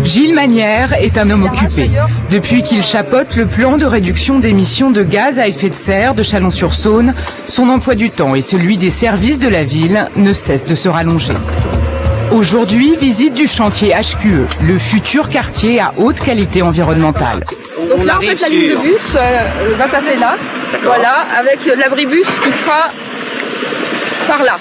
Gilles Manière est un homme occupé. Depuis qu'il chapeaute le plan de réduction d'émissions de gaz à effet de serre de Chalon-sur-Saône, son emploi du temps et celui des services de la ville ne cessent de se rallonger. Aujourd'hui, visite du chantier HQE, le futur quartier à haute qualité environnementale. Donc là, en fait, la ligne de bus va passer là, voilà, avec l'abribus qui sera par là.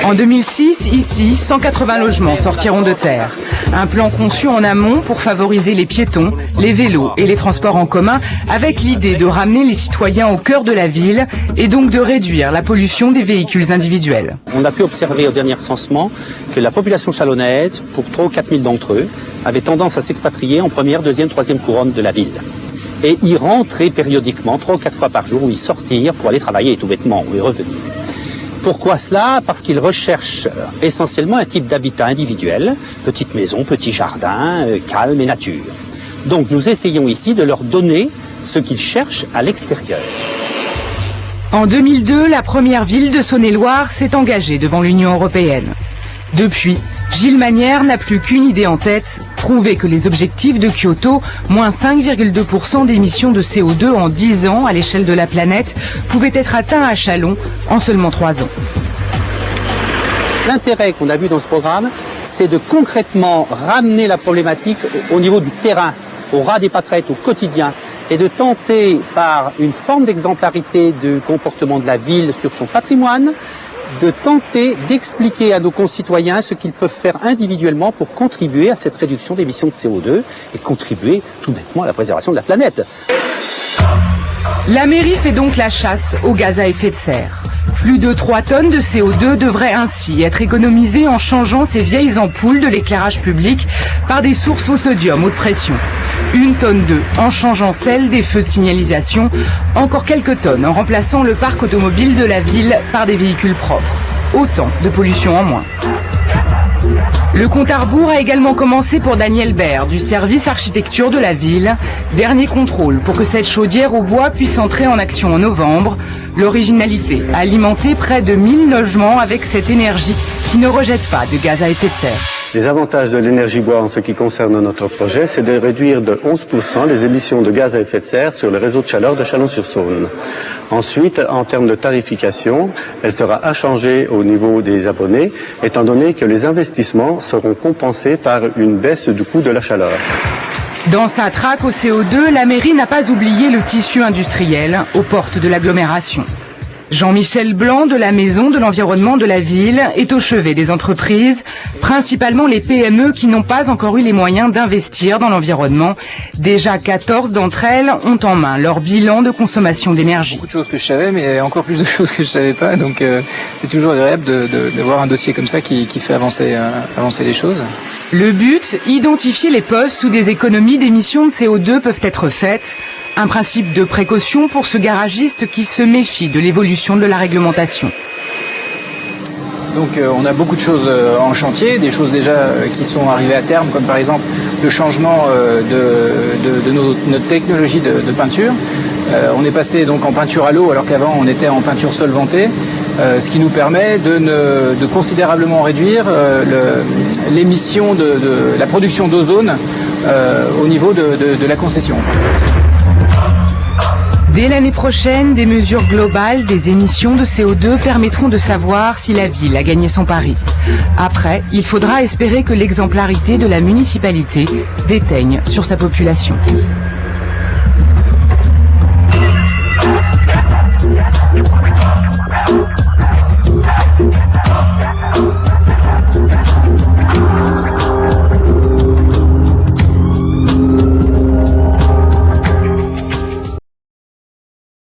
En 2006, ici, 180 logements sortiront de terre. Un plan conçu en amont pour favoriser les piétons, les vélos et les transports en commun, avec l'idée de ramener les citoyens au cœur de la ville et donc de réduire la pollution des véhicules individuels. On a pu observer au dernier recensement que la population chalonnaise, pour 3 ou 4 000 d'entre eux, avait tendance à s'expatrier en première, deuxième, troisième couronne de la ville. Et y rentrer périodiquement, 3 ou 4 fois par jour, ou y sortir pour aller travailler tout bêtement, ou y revenir. Pourquoi cela? Parce qu'ils recherchent essentiellement un type d'habitat individuel, petite maison, petit jardin, calme et nature. Donc nous essayons ici de leur donner ce qu'ils cherchent à l'extérieur. En 2002, la première ville de Saône-et-Loire s'est engagée devant l'Union européenne. Depuis, Gilles Manière n'a plus qu'une idée en tête, prouver que les objectifs de Kyoto, moins 5,2% d'émissions de CO2 en 10 ans à l'échelle de la planète, pouvaient être atteints à Chalon en seulement 3 ans. L'intérêt qu'on a vu dans ce programme, c'est de concrètement ramener la problématique au niveau du terrain, au ras des pâquerettes, au quotidien, et de tenter par une forme d'exemplarité du comportement de la ville sur son patrimoine, de tenter d'expliquer à nos concitoyens ce qu'ils peuvent faire individuellement pour contribuer à cette réduction d'émissions de CO2 et contribuer tout bêtement à la préservation de la planète. La mairie fait donc la chasse aux gaz à effet de serre. Plus de 3 tonnes de CO2 devraient ainsi être économisées en changeant ces vieilles ampoules de l'éclairage public par des sources au sodium haute pression. 1 tonne d'eux en changeant celle des feux de signalisation, encore quelques tonnes en remplaçant le parc automobile de la ville par des véhicules propres. Autant de pollution en moins. Le compte à rebours a également commencé pour Daniel Baird du service architecture de la ville. Dernier contrôle pour que cette chaudière au bois puisse entrer en action en novembre. L'originalité, alimenter près de 1000 logements avec cette énergie qui ne rejette pas de gaz à effet de serre. Les avantages de l'énergie bois en ce qui concerne notre projet, c'est de réduire de 11% les émissions de gaz à effet de serre sur le réseau de chaleur de Chalon-sur-Saône. Ensuite, en termes de tarification, elle sera inchangée au niveau des abonnés, étant donné que les investissements seront compensés par une baisse du coût de la chaleur. Dans sa traque au CO2, la mairie n'a pas oublié le tissu industriel aux portes de l'agglomération. Jean-Michel Blanc de la Maison de l'Environnement de la Ville est au chevet des entreprises, principalement les PME qui n'ont pas encore eu les moyens d'investir dans l'environnement. Déjà 14 d'entre elles ont en main leur bilan de consommation d'énergie. Beaucoup de choses que je savais, mais il y a encore plus de choses que je savais pas, donc c'est toujours agréable de voir un dossier comme ça qui fait avancer les choses. Le but, identifier les postes où des économies d'émissions de CO2 peuvent être faites. Un principe de précaution pour ce garagiste qui se méfie de l'évolution de la réglementation. Donc on a beaucoup de choses en chantier, des choses déjà qui sont arrivées à terme, comme par exemple le changement de notre technologie de peinture. On est passé donc en peinture à l'eau alors qu'avant on était en peinture solvantée, ce qui nous permet de considérablement réduire l'émission de la production d'ozone au niveau de la concession. Dès l'année prochaine, des mesures globales des émissions de CO2 permettront de savoir si la ville a gagné son pari. Après, il faudra espérer que l'exemplarité de la municipalité déteigne sur sa population.